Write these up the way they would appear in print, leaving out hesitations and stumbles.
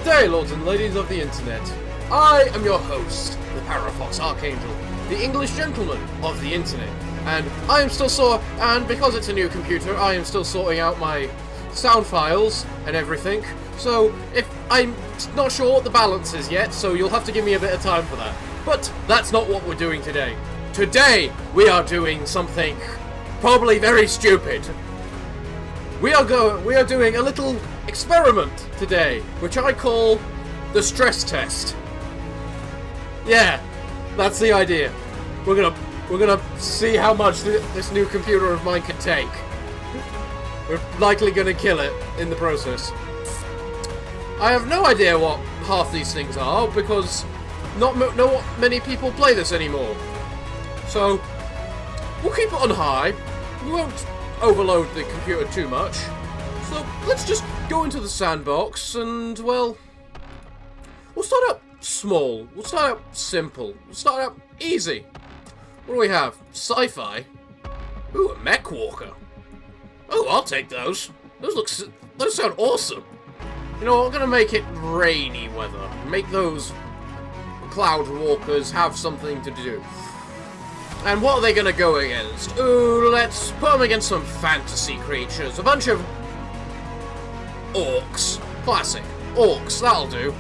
day, lords and ladies of the internet. I am your host, the Parafox Archangel, the English gentleman of the internet. And I am still and because it's a new computer, I am still sorting out my sound files and everything. So, if I'm not sure what the balance is yet, so you'll have to give me a bit of time for that. But that's not what we're doing today. Today, we are doing something probably very stupid. We are doing a little experiment today, which I call the stress test. Yeah, that's the idea. We're gonna see how much this new computer of mine can take. We're likely gonna kill it in the process. I have no idea what half these things are because not many people play this anymore. So we'll keep it on high. We won't overload the computer too much. So let's just go into the sandbox and, well, we'll start out small. We'll start out simple. We'll start out easy. What do we have? Sci-fi. Ooh, a mech walker. Oh, I'll take those. Those sound awesome. You know, I'm gonna make it rainy weather. Make those cloud walkers have something to do. And what are they gonna go against? Ooh, let's put them against some fantasy creatures. A bunch of orcs. Classic. Orcs, that'll do.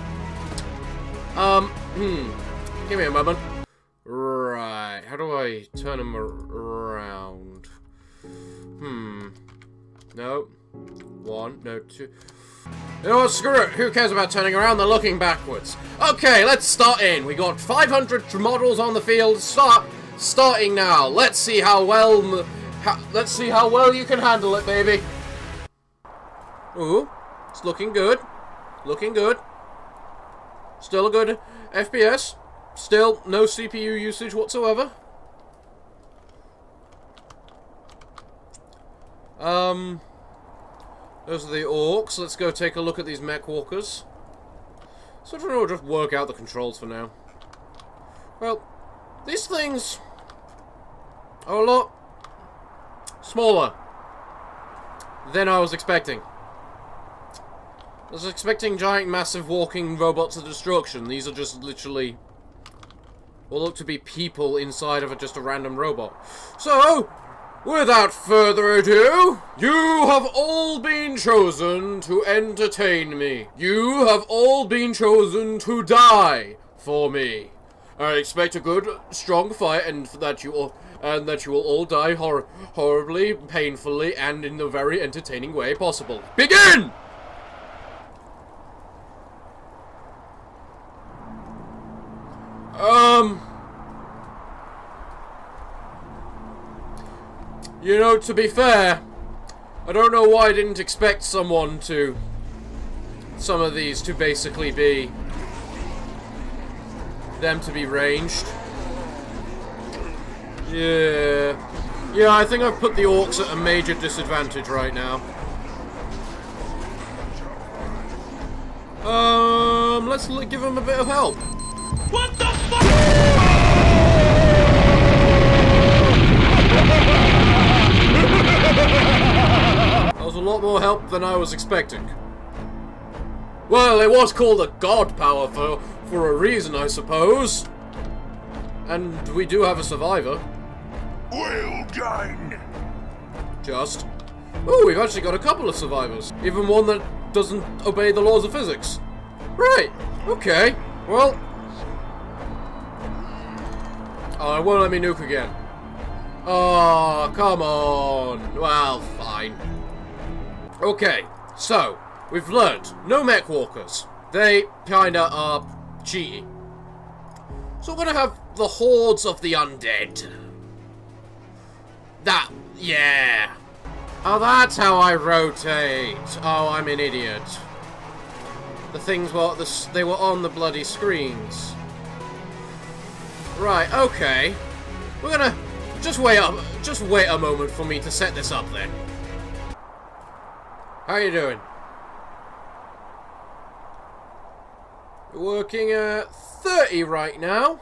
Give me a moment. Right, how do I turn them around? No. One, no, two. You know what, screw it. Who cares about turning around? They're looking backwards. Okay, let's start in. We got 500 models on the field. Starting now. Let's see how well you can handle it, baby. Ooh, it's looking good. Looking good. Still a good FPS. Still no CPU usage whatsoever. Those are the orcs. Let's go take a look at these mech walkers. So I don't know, just work out the controls for now. Well, these things are a lot smaller than I was expecting. I was expecting giant, massive walking robots of destruction. These are just literally will look to be people inside of just a random robot. So, without further ado, you have all been chosen to entertain me. You have all been chosen to die for me. I expect a good, strong fight, and that you will all die horribly, painfully, and in the very entertaining way possible. Begin! You know, to be fair, I don't know why I didn't expect some of these to basically be them to be ranged. Yeah, I think I've put the orcs at a major disadvantage right now. Let's give them a bit of help. What the fuck? That was a lot more help than I was expecting. Well, it was called a god power for a reason, I suppose. And we do have a survivor. Well done. Just. Oh, we've actually got a couple of survivors. Even one that doesn't obey the laws of physics. Right. Okay. Well. Oh, it won't let me nuke again. Oh, come on. Well, fine. Okay, so, we've learned. No mech walkers. They kinda are cheaty. So we're gonna have the hordes of the undead. Yeah. Oh, that's how I rotate. Oh, I'm an idiot. The things they were on the bloody screens. Right, okay. We're gonna just wait a moment for me to set this up then. How you doing? We're working at 30 right now.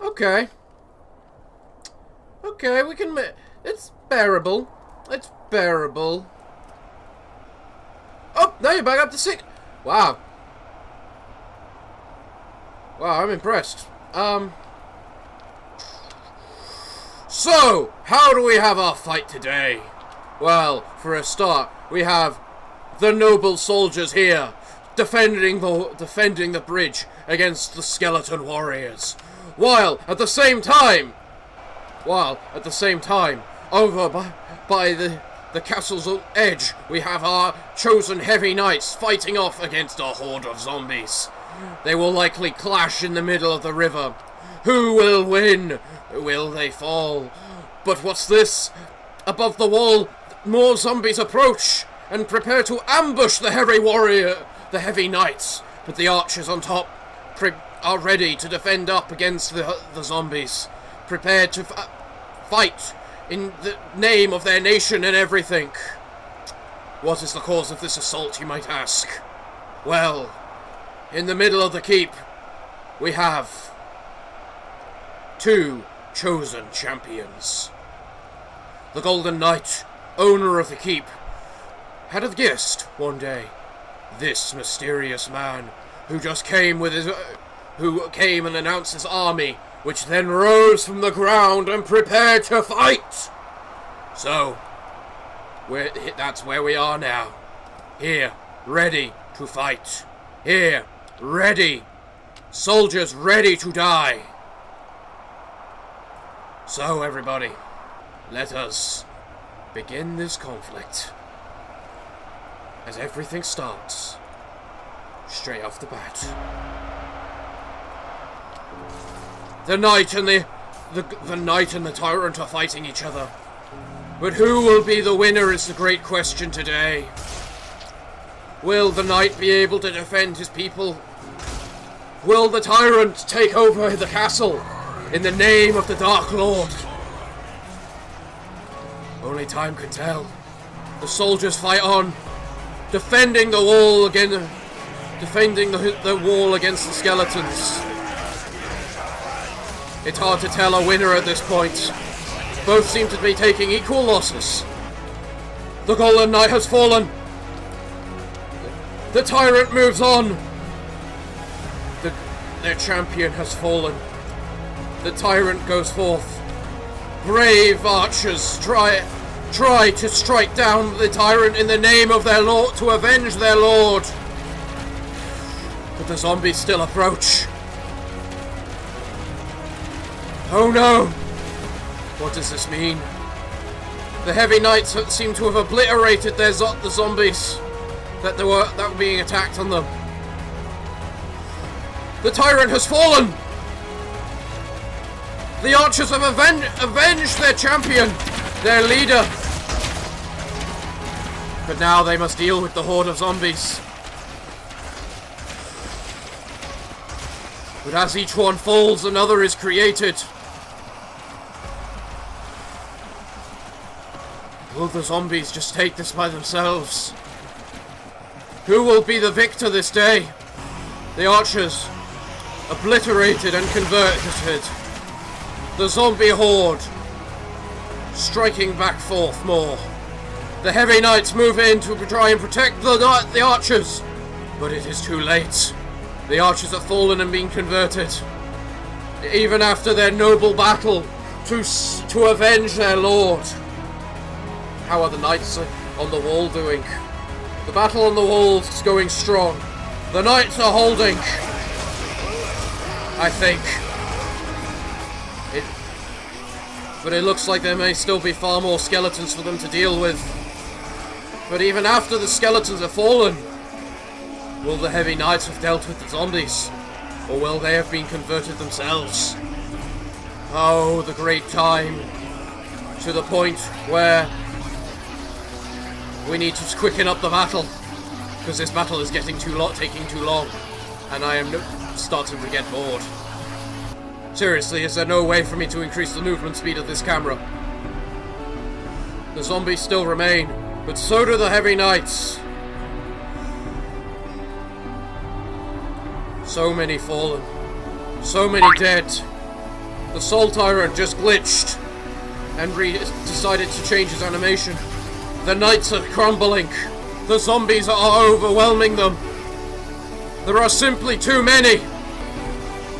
Okay. Okay, we can it's bearable. It's bearable. Oh, now you're back up to 6. Wow. Wow, I'm impressed. So, how do we have our fight today? Well, for a start, we have the noble soldiers here, defending the bridge against the skeleton warriors. While at the same time, over by the castle's edge, we have our chosen heavy knights fighting off against a horde of zombies. They will likely clash in the middle of the river. Who will win? Will they fall? But what's this? Above the wall, more zombies approach and prepare to ambush the heavy knights. But the archers on top are ready to defend up against the zombies, prepared to fight in the name of their nation and everything. What is the cause of this assault, you might ask? Well, in the middle of the keep, we have 2 chosen champions. The Golden Knight, owner of the keep, had a guest one day. This mysterious man who came and announced his army, which then rose from the ground and prepared to fight. So, that's where we are now. Here, ready to fight. Here, ready. Soldiers ready to die. So, everybody, let us begin this conflict. As everything starts straight off the bat. The knight and the tyrant are fighting each other. But who will be the winner is the great question today. Will the knight be able to defend his people? Will the tyrant take over the castle in the name of the Dark Lord? Only time can tell. The soldiers fight on, defending the wall again, defending the wall against the skeletons. It's hard to tell a winner at this point. Both seem to be taking equal losses. The Golden Knight has fallen. The tyrant moves on. Their champion has fallen. The tyrant goes forth. Brave archers try to strike down the tyrant in the name of their lord, to avenge their lord. But the zombies still approach. Oh no! What does this mean? The heavy knights seem to have obliterated the zombies that were being attacked on them. The tyrant has fallen! The archers have avenged their champion, their leader. But now they must deal with the horde of zombies. But as each one falls, another is created. Will the zombies just take this by themselves? Who will be the victor this day? The archers, obliterated and converted. The zombie horde, striking back forth more. The heavy knights move in to try and protect the archers. But it is too late. The archers have fallen and been converted. Even after their noble battle to avenge their lord. How are the knights on the wall doing? The battle on the wall is going strong. The knights are holding. I think. But it looks like there may still be far more skeletons for them to deal with. But even after the skeletons have fallen, will the heavy knights have dealt with the zombies? Or will they have been converted themselves? Oh, the great time. To the point where we need to quicken up the battle. Because this battle is taking too long. And I am starting to get bored. Seriously, is there no way for me to increase the movement speed of this camera? The zombies still remain, but so do the heavy knights. So many fallen. So many dead. The Soul Tyrant just glitched and decided to change his animation. The knights are crumbling. The zombies are overwhelming them. There are simply too many.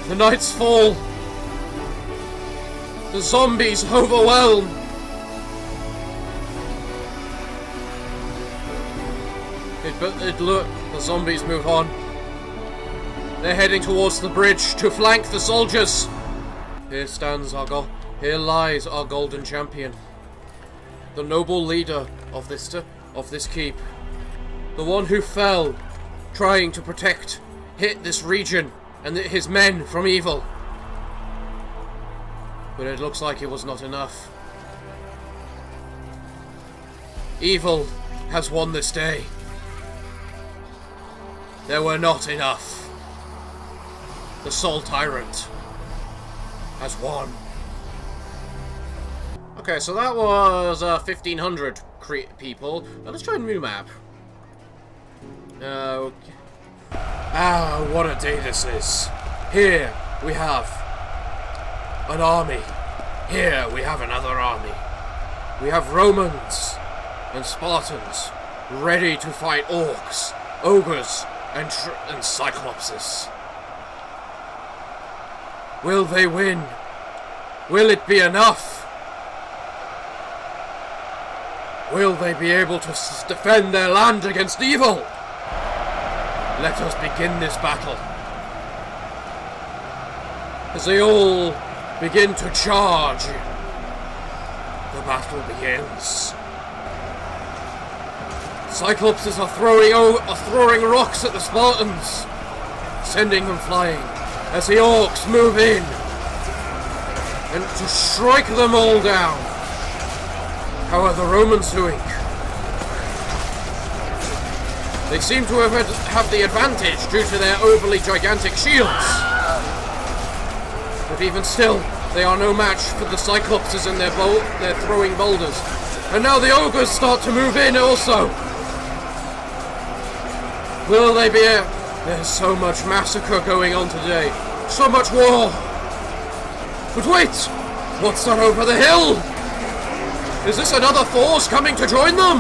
The knights fall. The zombies overwhelm. Look, the zombies move on. They're heading towards the bridge to flank the soldiers. Here lies our golden champion, the noble leader of this keep, the one who fell trying to hit this region and his men from evil. But it looks like it was not enough. Evil has won this day. There were not enough. The Soul Tyrant has won. Okay, so that was 1,500 people. Now let's try a new map. Okay. Ah, what a day this is. Here we have an army. Here we have another army. We have Romans and Spartans ready to fight orcs, ogres, and cyclopses. Will they win? Will it be enough? Will they be able to defend their land against evil? Let us begin this battle. As they all begin to charge, the battle begins. Cyclopses are throwing rocks at the Spartans, sending them flying as the orcs move in and to strike them all down. How are the Romans doing? They seem to have the advantage due to their overly gigantic shields. But even still, they are no match for the Cyclopses and their throwing boulders. And now the ogres start to move in also. Will they be There's so much massacre going on today. So much war. But wait! What's that over the hill? Is this another force coming to join them?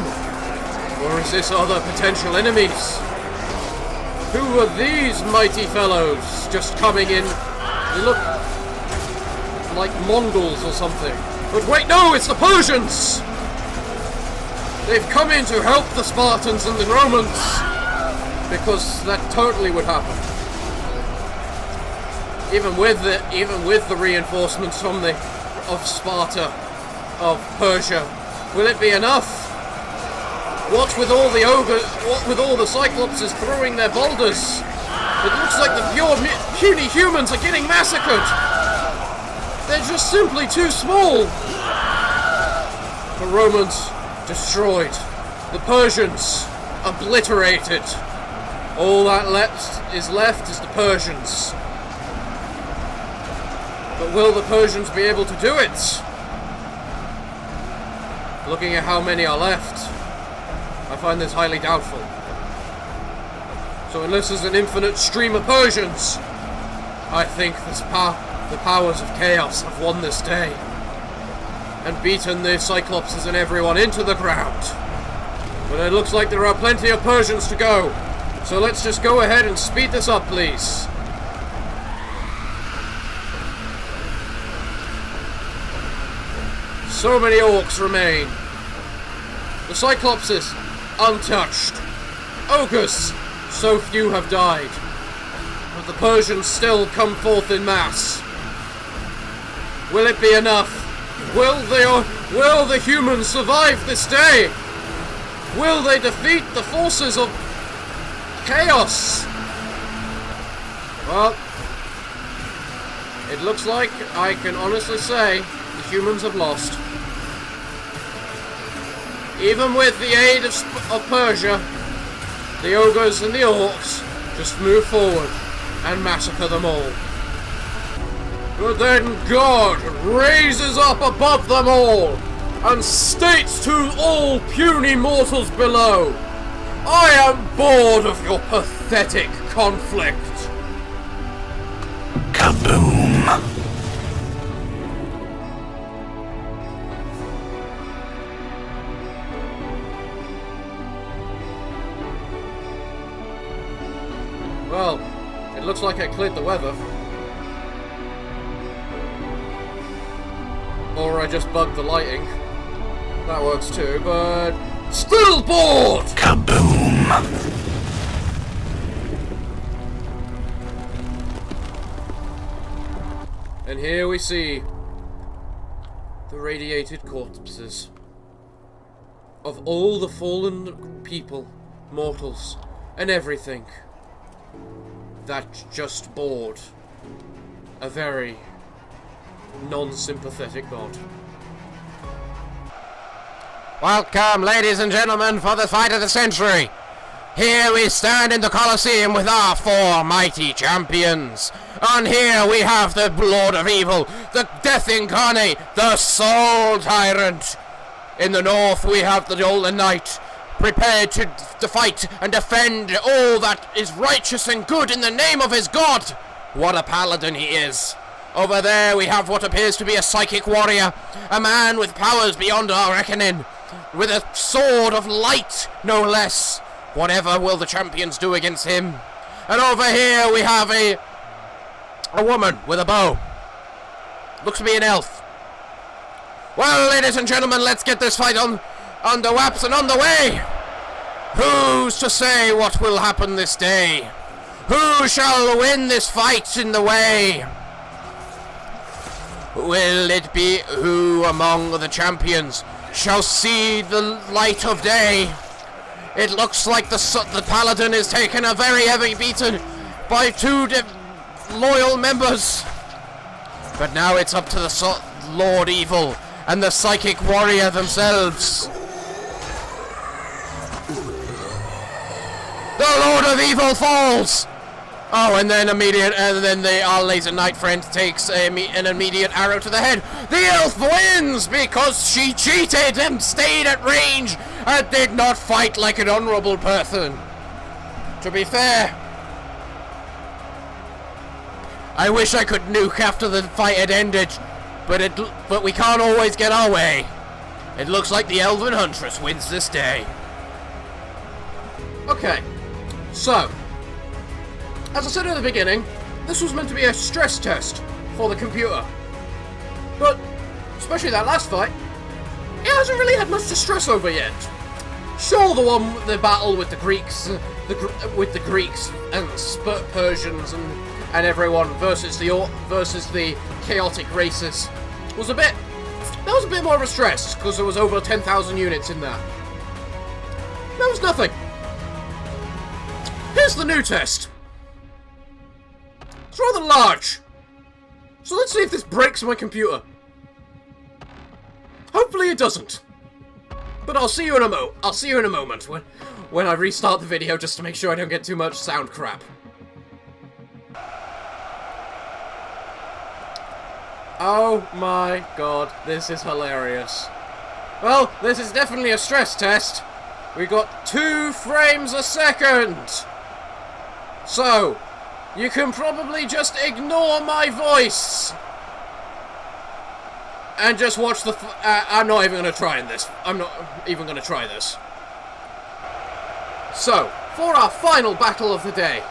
Or is this other potential enemies? Who are these mighty fellows just coming in? They look like Mongols or something. But wait, no, it's the Persians! They've come in to help the Spartans and the Romans, because that totally would happen. Even with the reinforcements of Sparta, of Persia, will it be enough? What with all the ogres? What with all the Cyclopses throwing their boulders? It looks like the puny humans are getting massacred. They're just simply too small. The Romans destroyed. The Persians obliterated. All that is left is the Persians. But will the Persians be able to do it? Looking at how many are left, I find this highly doubtful. So unless there's an infinite stream of Persians, I think the powers of chaos have won this day and beaten the Cyclopses and everyone into the ground. But it looks like there are plenty of Persians to go. So let's just go ahead and speed this up, please. So many orcs remain. The Cyclopses, untouched. Ogres, so few have died. But the Persians still come forth in mass. Will it be enough? Will the humans survive this day? Will they defeat the forces of chaos? Well, it looks like I can honestly say the humans have lost. Even with the aid of Persia, the ogres and the orcs just move forward and massacre them all. But then God raises up above them all and states to all puny mortals below, I am bored of your pathetic conflict. Kaboom! Well, it looks like I cleared the weather. Or I just bugged the lighting. That works too, but... Still bored! Kaboom! And here we see the radiated corpses of all the fallen people, mortals, and everything that just bored a very non-sympathetic god. Welcome, ladies and gentlemen, for the fight of the century. Here we stand in the Colosseum with our four mighty champions. On here we have the Lord of Evil, the Death Incarnate, the Soul Tyrant. In the north we have the Golden Knight, prepared to fight and defend all that is righteous and good in the name of his God. What a paladin he is. Over there we have what appears to be a psychic warrior, a man with powers beyond our reckoning, with a sword of light, no less. Whatever will the champions do against him? And over here we have a woman with a bow. Looks to be an elf. Well, ladies and gentlemen, let's get this fight on the wraps and on the way. Who's to say what will happen this day? Who shall win this fight in the way? Will it be who among the champions shall see the light of day? It looks like the paladin is taking a very heavy beating by two loyal members. But now it's up to the Lord Evil and the psychic warrior themselves. The Lord of Evil falls. Oh, and then our laser knight friend takes an immediate arrow to the head. The elf wins because she cheated and stayed at range and did not fight like an honorable person. To be fair, I wish I could nuke after the fight had ended, but we can't always get our way. It looks like the Elven Huntress wins this day. Okay, so, as I said at the beginning, this was meant to be a stress test for the computer. But, especially that last fight, it hasn't really had much to stress over yet. Sure, the battle with the Greeks, with the Greeks and Persians and everyone versus the chaotic races was a bit more of a stress because there was over 10,000 units in that. That was nothing. Here's the new test. It's rather large. So let's see if this breaks my computer. Hopefully it doesn't. But I'll see you in a moment when I restart the video just to make sure I don't get too much sound crap. Oh my god, this is hilarious. Well, this is definitely a stress test. We got 2 frames a second. So, you can probably just ignore my voice. And just watch the... I'm not even going to try this. I'm not even going to try this. So, for our final battle of the day,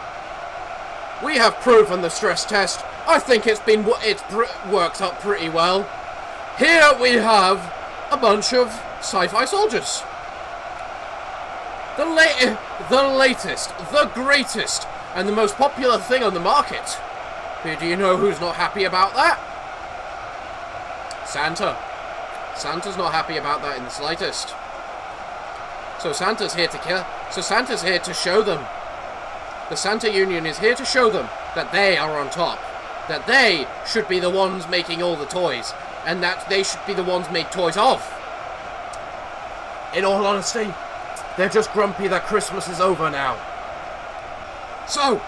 we have proven the stress test. I think it's worked out pretty well. Here we have a bunch of sci-fi soldiers. The latest, the greatest, and the most popular thing on the market. Do you know who's not happy about that? Santa. Santa's not happy about that in the slightest. So Santa's here to kill. So Santa's here to show them. The Santa Union is here to show them that they are on top. That they should be the ones making all the toys. And that they should be the ones made toys of. In all honesty, they're just grumpy that Christmas is over now. So,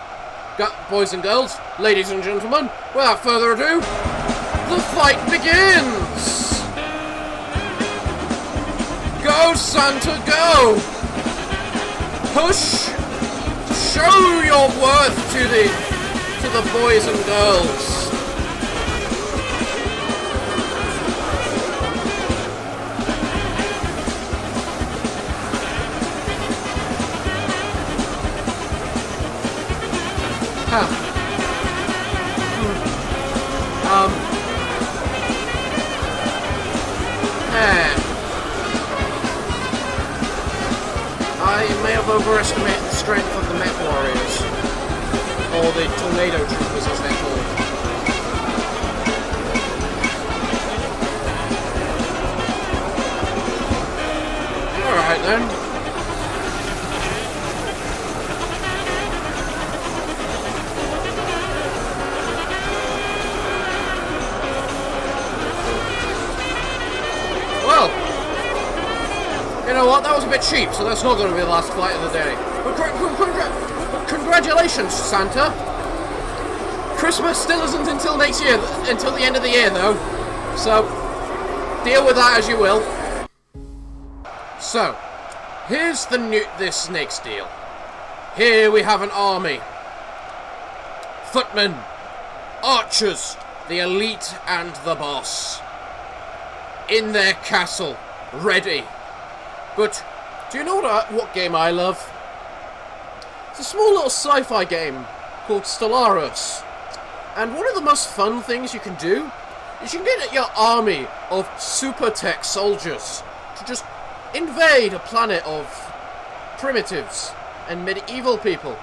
boys and girls, ladies and gentlemen, without further ado, the fight begins! Go, Santa, go! Push! Show your worth to the boys and girls! Huh. I may have overestimated the strength of the Met Warriors. Or the Tornado Troopers, as they're called. Alright then. Well, you know what, that was a bit cheap, so that's not going to be the last fight of the day. But congratulations, Santa. Christmas still isn't until next year, until the end of the year though. So, deal with that as you will. So, here's this next deal. Here we have an army. Footmen, archers, the elite and the boss. In their castle, ready. But, do you know what game I love? It's a small little sci-fi game called Stellaris. And one of the most fun things you can do is you can get your army of super tech soldiers to just invade a planet of primitives and medieval people.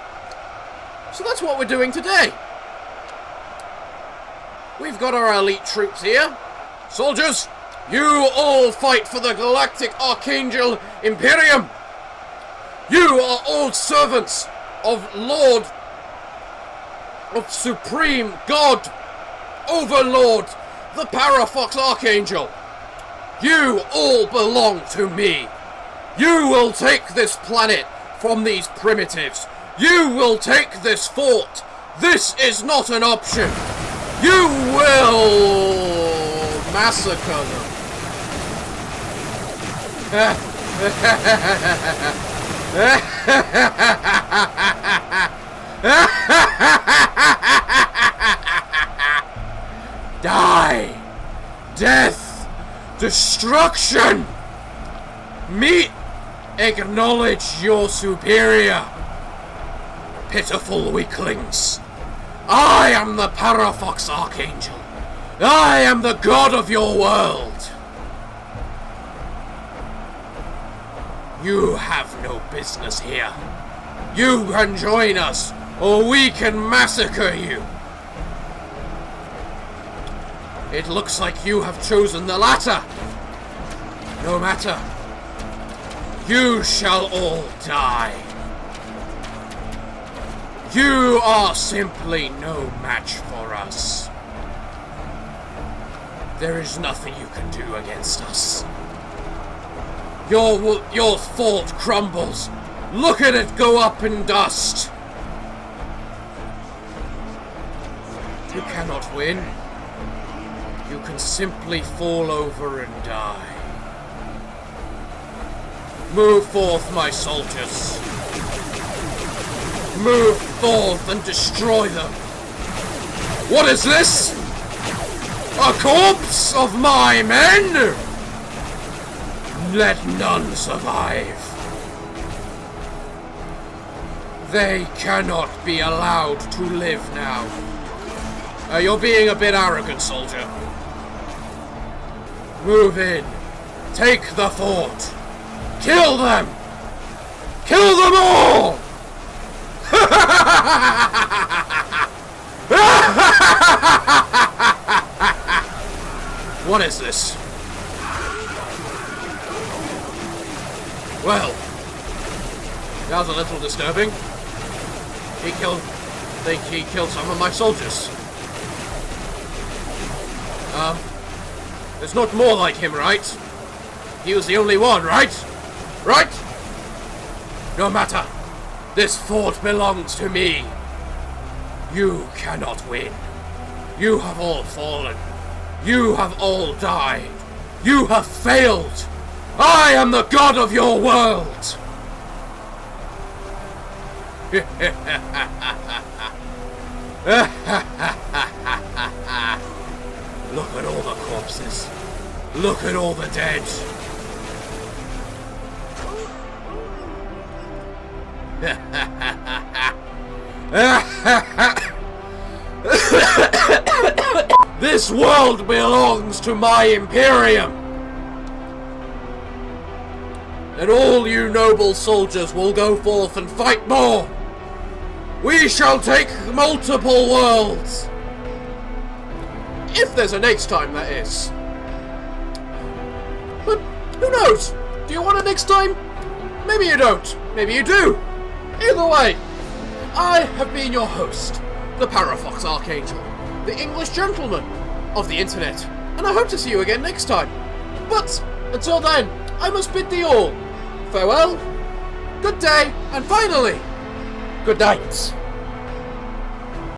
So that's what we're doing today. We've got our elite troops here. Soldiers, you all fight for the Galactic Archangel Imperium. You are all servants of Lord, of Supreme God, Overlord, the Parafox Archangel. You all belong to me. You will take this planet from these primitives. You will take this fort. This is not an option. You will massacre them. Die! Death! Destruction! Acknowledge your superior! Pitiful weaklings! I am the Parafox Archangel! I am the god of your world! You have no business here. You can join us, or we can massacre you! It looks like you have chosen the latter. No matter. You shall all die. You are simply no match for us. There is nothing you can do against us. Your fort crumbles. Look at it go up in dust. You cannot win. You can simply fall over and die. Move forth, my soldiers. Move forth and destroy them. What is this? A corpse of my men? Let none survive. They cannot be allowed to live now. You're being a bit arrogant, soldier. Move in. Take the fort. Kill them! Kill them all! What is this? Well, that was a little disturbing. He killed some of my soldiers. There's not more like him, right? He was the only one, right? Right? No matter. This fort belongs to me. You cannot win. You have all fallen. You have all died. You have failed. I am the god of your world. Look at all the corpses. Look at all the dead. This world belongs to my Imperium. And all you noble soldiers will go forth and fight more. We shall take multiple worlds. If there's a next time, that is. But who knows? Do you want a next time? Maybe you don't. Maybe you do. Either way, I have been your host, the Parafox Archangel, the English gentleman of the internet, and I hope to see you again next time. But until then, I must bid thee all farewell, good day, and finally, good night.